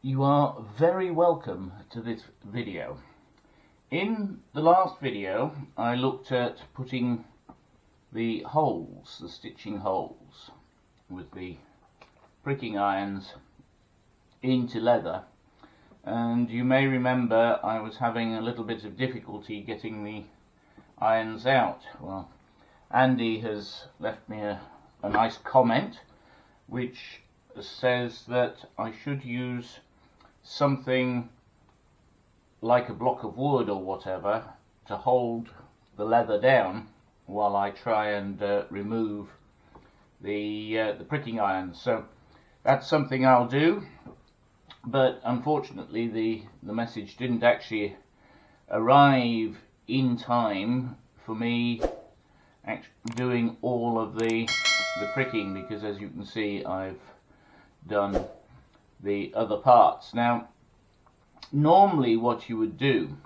You are very welcome to this video. In the last video I looked at putting the holes, the stitching holes with the pricking irons into leather, and you may remember I was having a little bit of difficulty getting the irons out. Well, Andy has left me a nice comment which says that I should use something like a block of wood or whatever to hold the leather down while I try and remove the pricking irons. So that's something I'll do, but unfortunately the message didn't actually arrive in time for me doing all of the pricking, because as you can see I've done the other parts. Now normally what you would do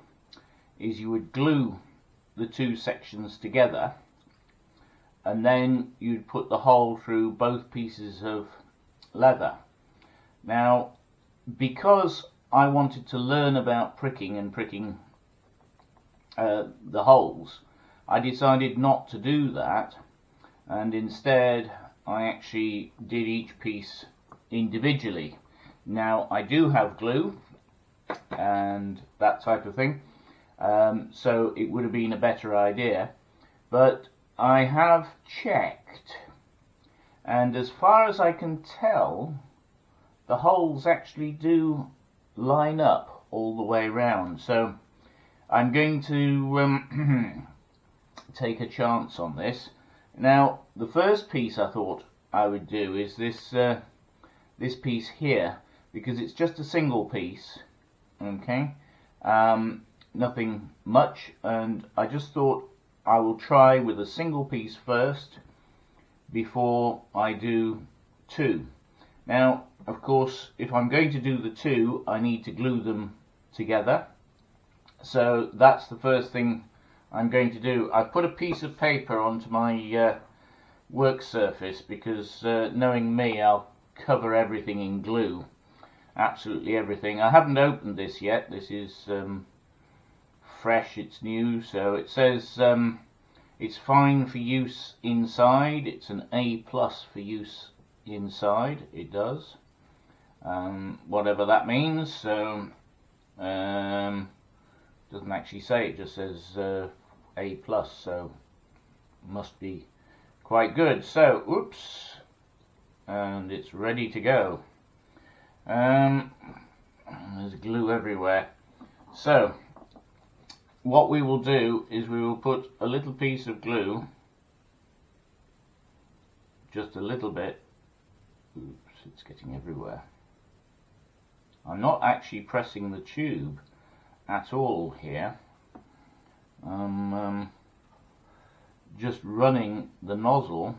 is you would glue the two sections together and then you'd put the hole through both pieces of leather. Now because I wanted to learn about pricking and pricking the holes, I decided not to do that, and instead I actually did each piece individually. Now I do have glue and that type of thing, so it would have been a better idea, but I have checked, and as far as I can tell the holes actually do line up all the way round, so I'm going to take a chance on this. Now the first piece I thought I would do is this piece here, because it's just a single piece, okay, nothing much, and I just thought I will try with a single piece first before I do two. Now of course if I'm going to do the two I need to glue them together, so that's the first thing I'm going to do. I've put a piece of paper onto my work surface because knowing me, I'll cover everything in glue, absolutely everything. I haven't opened this yet, this is fresh, it's new, so it says it's fine for use inside, it's an A+ for use inside, it does, whatever that means. So doesn't actually say, it just says A+, so must be quite good. So oops, and it's ready to go. There's glue everywhere. So what we will do is we will put a little piece of glue, just a little bit. Oops, it's getting everywhere. I'm not actually pressing the tube at all here. I'm just running the nozzle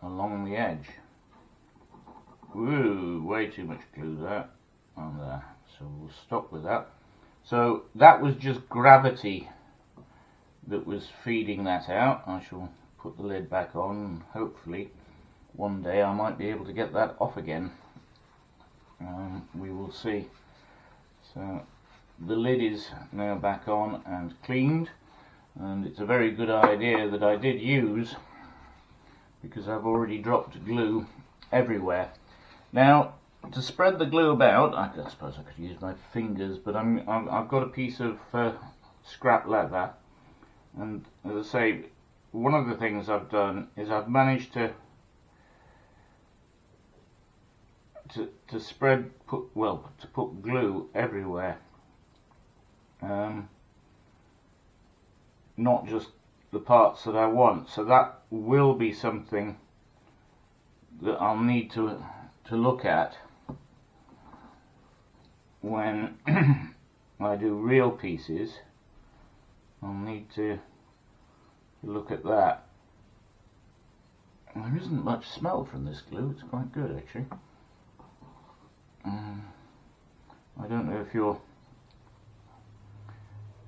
along the edge. Ooh, way too much glue there on there, so we'll stop with that. So that was just gravity that was feeding that out. I shall put the lid back on and hopefully one day I might be able to get that off again. We will see. So the lid is now back on and cleaned, and it's a very good idea that I did use, because I've already dropped glue everywhere. Now to spread the glue about, I suppose I could use my fingers, but I've got a piece of scrap leather, and as I say, one of the things I've done is I've managed to put glue everywhere, not just the parts that I want. So that will be something that I'll need to look at when I do real pieces. I'll need to look at that. There isn't much smell from this glue, it's quite good actually. I don't know if you're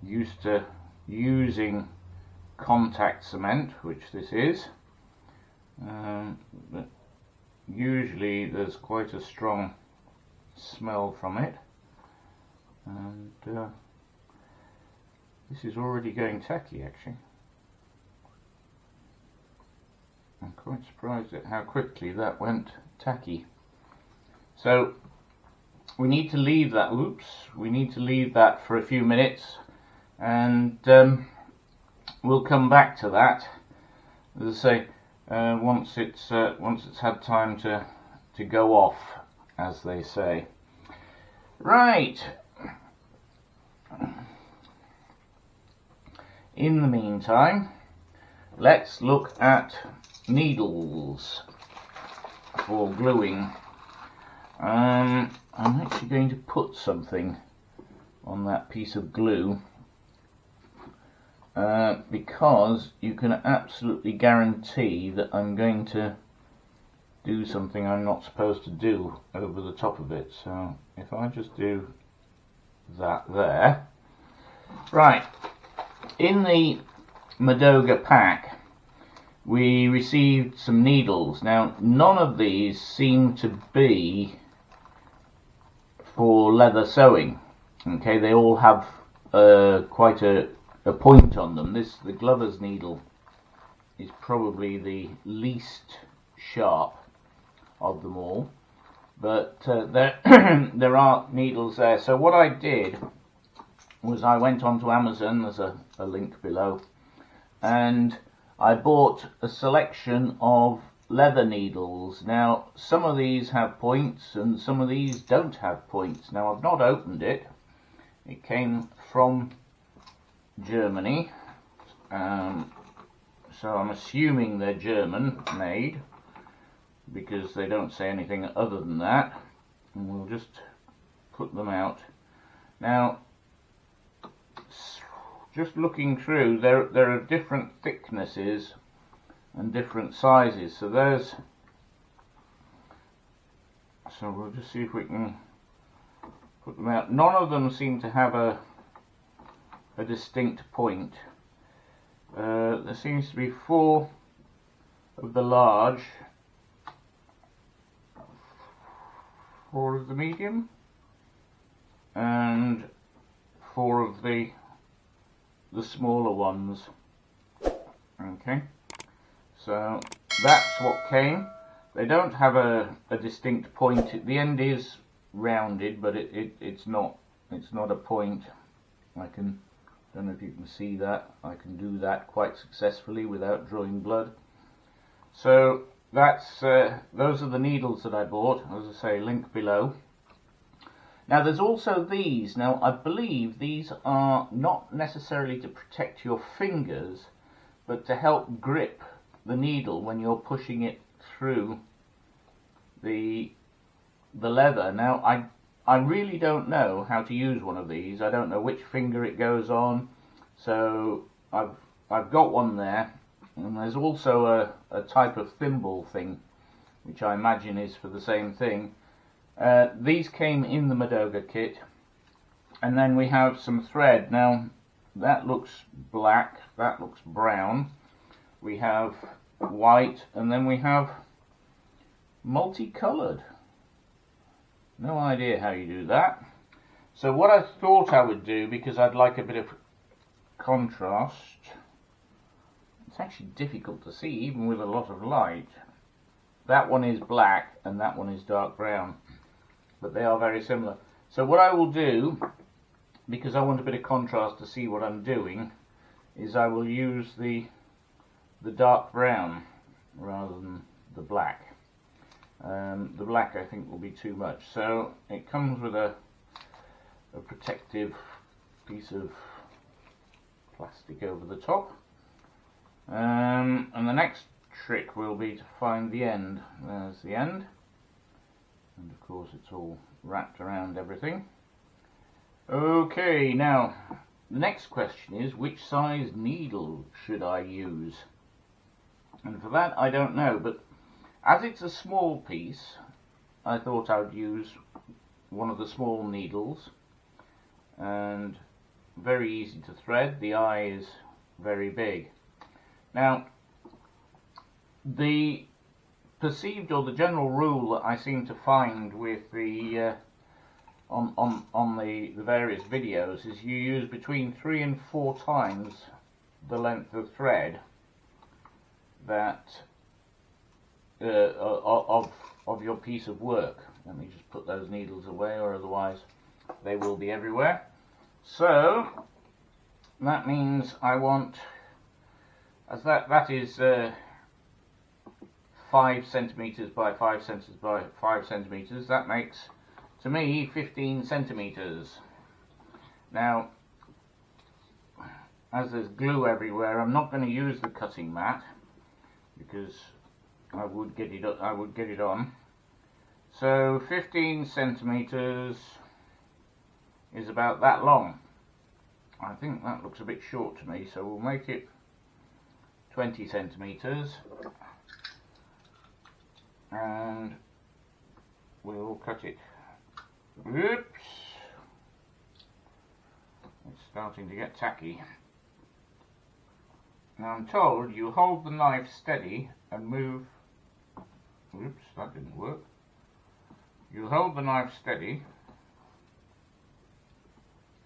used to using contact cement, which this is, but usually there's quite a strong smell from it, and this is already going tacky actually. I'm quite surprised at how quickly that went tacky. So we need to leave that, we need to leave that for a few minutes, and we'll come back to that, as I say, once it's had time to go off, as they say. Right. In the meantime, let's look at needles for gluing. I'm actually going to put something on that piece of glue because you can absolutely guarantee that I'm going to do something I'm not supposed to do over the top of it. So if I just do that there. Right, in the Madoga pack we received some needles. Now none of these seem to be for leather sewing. Okay, they all have quite a point on them. The glover's needle is probably the least sharp of them all, but there there are needles there. So what I did was I went onto Amazon, there's a link below, and I bought a selection of leather needles. Now some of these have points and some of these don't have points. Now I've not opened it. It came from Germany, so I'm assuming they're German made because they don't say anything other than that, and we'll just put them out. Now just looking through, there are different thicknesses and different sizes. So we'll just see if we can put them out. None of them seem to have a distinct point. There seems to be 4 of the large, 4 of the medium, and 4 of the smaller ones. Okay, so that's what came. They don't have a distinct point. The end is rounded, but it's not a point. Don't know if you can see that. I can do that quite successfully without drawing blood. So that's those are the needles that I bought. As I say, link below. Now there's also these. Now I believe these are not necessarily to protect your fingers, but to help grip the needle when you're pushing it through the leather. Now I really don't know how to use one of these. I don't know which finger it goes on, so I've got one there, and there's also a type of thimble thing which I imagine is for the same thing. These came in the Madoga kit, and then we have some thread. Now that looks black, that looks brown, we have white, and then we have multicolored. No idea how you do that. So what I thought I would do, because I'd like a bit of contrast, it's actually difficult to see even with a lot of light. That one is black and that one is dark brown, but they are very similar. So what I will do, because I want a bit of contrast to see what I'm doing, is I will use the dark brown rather than the black. The black I think will be too much. So it comes with a protective piece of plastic over the top, and the next trick will be to find the end. There's the end, and of course it's all wrapped around everything. Okay, now the next question is, which size needle should I use? And for that I don't know, but as it's a small piece, I thought I would use one of the small needles, and very easy to thread. The eye is very big. Now the perceived, or the general rule that I seem to find with the on the various videos, is you use between 3 and 4 times the length of thread that of your piece of work. Let me just put those needles away, or otherwise they will be everywhere. So that means I want, as that is 5 centimeters by 5 centimeters by 5 centimeters. That makes, to me, 15 centimeters. Now, as there's glue everywhere, I'm not going to use the cutting mat because I would get it on. So 15 centimeters is about that long. I think that looks a bit short to me, so we'll make it 20 centimeters, and we'll cut it. Oops, it's starting to get tacky. Now I'm told you hold the knife steady and move. Oops, that didn't work. You hold the knife steady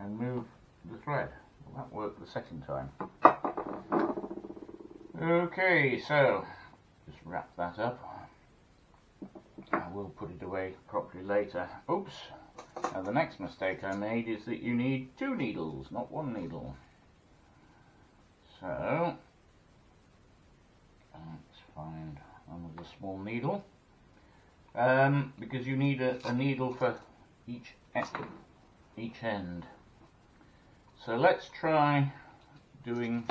and move the thread. Well, that worked the second time. Okay, so just wrap that up. I will put it away properly later. Oops. Now the next mistake I made is that you need 2 needles, not 1 needle. So let's find another small needle, because you need a needle for each end. So let's try doing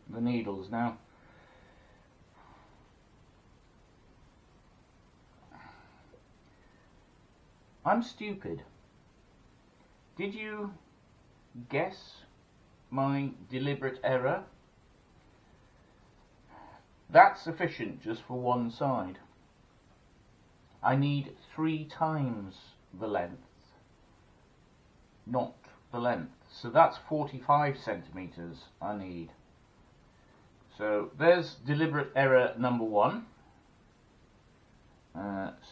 the needles now. I'm stupid. Did you guess my deliberate error? That's sufficient just for one side. I need 3 times the length, not the length. So that's 45 centimeters I need. So there's deliberate error number 1.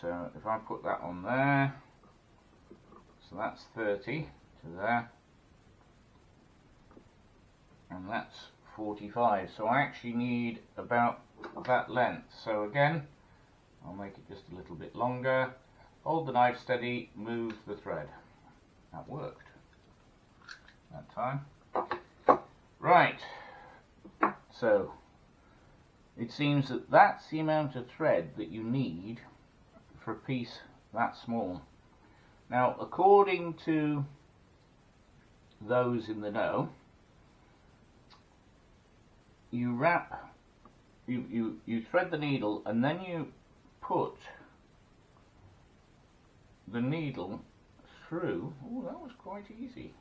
So if I put that on there, so that's 30 to there, and that's 45. So I actually need about that length. So again, I'll make it just a little bit longer. Hold the knife steady, move the thread. That worked that time. Right, so it seems that that's the amount of thread that you need for a piece that small. Now, according to those in the know, you wrap, you thread the needle, and then you put the needle through. Oh, that was quite easy.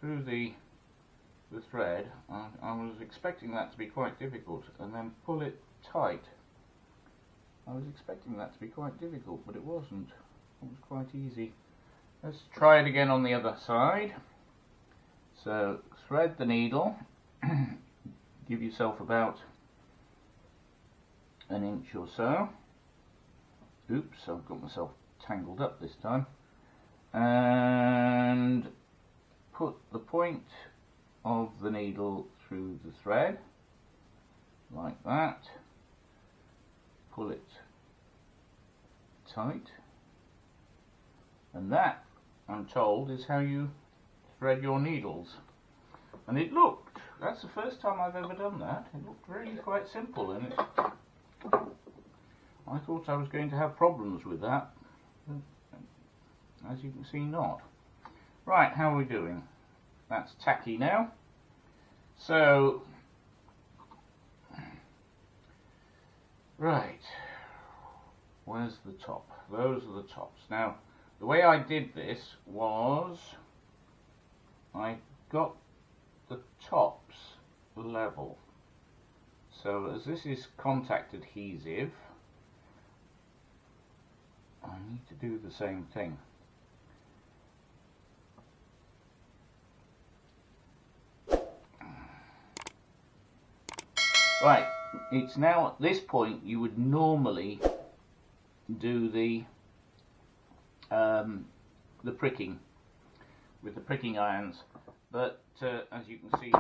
Through the thread. I was expecting that to be quite difficult, and then pull it tight. I was expecting that to be quite difficult, but it wasn't. It was quite easy. Let's try it again on the other side. So thread the needle. Give yourself about an inch or so. Oops, I've got myself tangled up this time. And put the point of the needle through the thread, like that. Pull it tight. And that, I'm told, is how you thread your needles. And it looked, that's the first time I've ever done that, it looked really quite simple, and I thought I was going to have problems with that. As you can see, not. Right, how are we doing? That's tacky now. So, right, where's the top? Those are the tops. Now, the way I did this was I got the tops level. So as this is contact adhesive, I need to do the same thing. Right, it's now at this point you would normally do the pricking with the pricking irons, but as you can see,